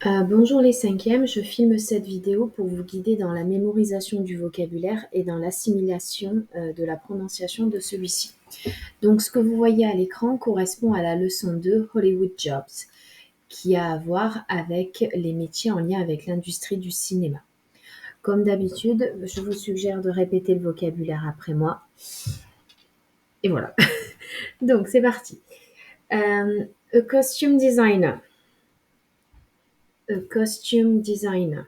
Bonjour les cinquièmes, je filme cette vidéo pour vous guider dans la mémorisation du vocabulaire et dans l'assimilation de la prononciation de celui-ci. Donc ce que vous voyez à l'écran correspond à la leçon 2 Hollywood Jobs, qui a à voir avec les métiers en lien avec l'industrie du cinéma. Comme d'habitude, je vous suggère de répéter le vocabulaire après moi. Et voilà. Donc c'est parti. A costume designer. A costume designer,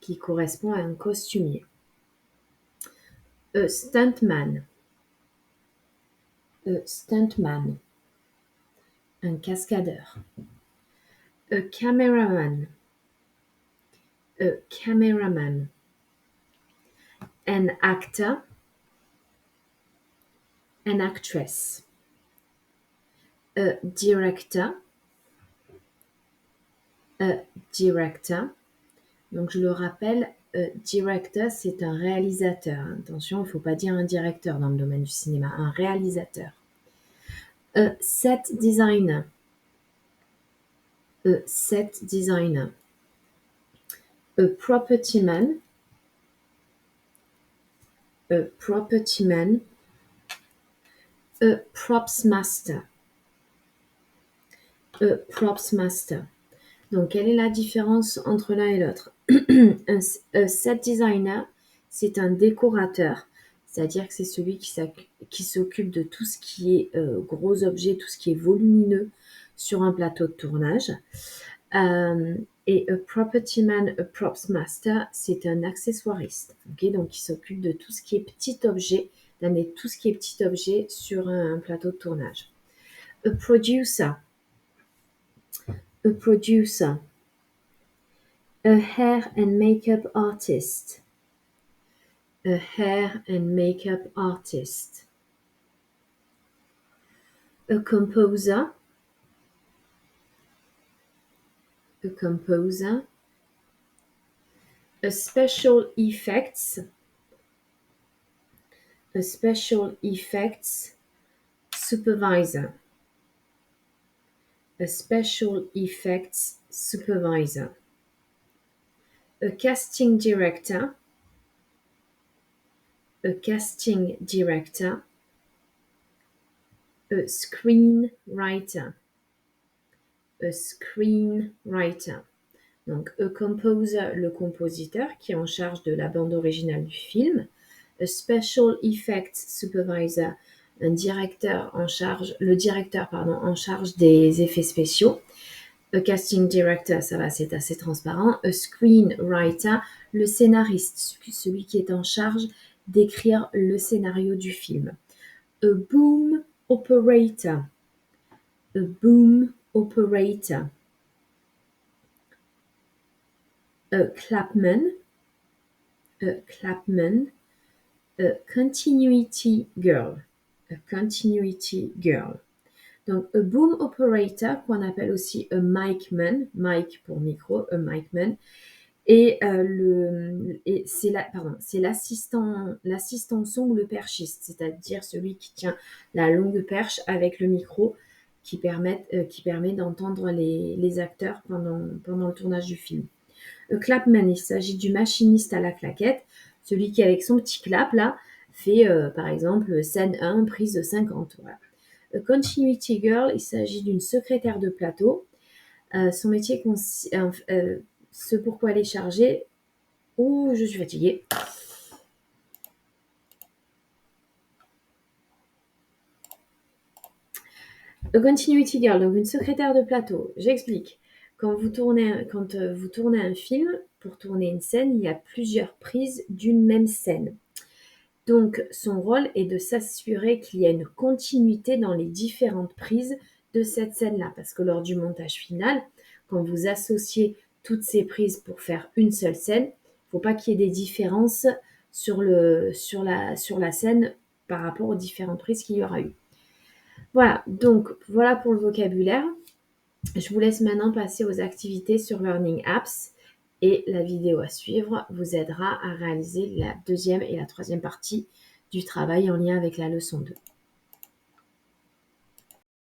qui correspond à un costumier. A stuntman. A stuntman. Un cascadeur. A cameraman. A cameraman. An actor. An actress. A director. A director. Donc je le rappelle, director c'est un réalisateur. Attention, il ne faut pas dire un directeur dans le domaine du cinéma, un réalisateur. A set designer. A set designer. A property man. A property man. A props master. A props master. Donc, quelle est la différence entre l'un et l'autre? Un set designer, c'est un décorateur, c'est-à-dire que c'est celui qui s'occupe de tout ce qui est gros objets, tout ce qui est volumineux sur un plateau de tournage. Et a property man, a props master, c'est un accessoiriste. Okay, donc, il s'occupe de tout ce qui est petit objet, d'amener tout ce qui est petit objet sur un plateau de tournage. A producer. A producer. A hair and makeup artist. A hair and makeup artist. A composer. A composer. A special effects. A special effects supervisor. A special effects supervisor. A casting director. A casting director. A screenwriter. A screenwriter. Donc, a composer, le compositeur qui est en charge de la bande originale du film. A special effects supervisor, un directeur en charge, le directeur en charge des effets spéciaux. A casting director, ça va, c'est assez transparent. A screenwriter, le scénariste, celui qui est en charge d'écrire le scénario du film. A boom operator. A boom operator. A clapman. A clapman. A continuity girl. A continuity girl. Donc, a boom operator, qu'on appelle aussi a micman, mic pour micro, a micman, et c'est l'assistant son ou le perchiste, c'est-à-dire celui qui tient la longue perche avec le micro qui permet d'entendre les acteurs pendant le tournage du film. A clapman, il s'agit du machiniste à la claquette, celui qui avec son petit clap là fait par exemple scène 1, prise 50. Voilà. A continuity girl, il s'agit d'une secrétaire de plateau. Son métier ce pourquoi elle est chargée. Oh, je suis fatiguée. A continuity girl, donc une secrétaire de plateau. J'explique. Quand vous tournez un film, pour tourner une scène, il y a plusieurs prises d'une même scène. Donc, son rôle est de s'assurer qu'il y a une continuité dans les différentes prises de cette scène-là. Parce que lors du montage final, quand vous associez toutes ces prises pour faire une seule scène, il ne faut pas qu'il y ait des différences sur la scène par rapport aux différentes prises qu'il y aura eu. Voilà, donc voilà pour le vocabulaire. Je vous laisse maintenant passer aux activités sur Learning Apps et la vidéo à suivre vous aidera à réaliser la deuxième et la troisième partie du travail en lien avec la leçon 2.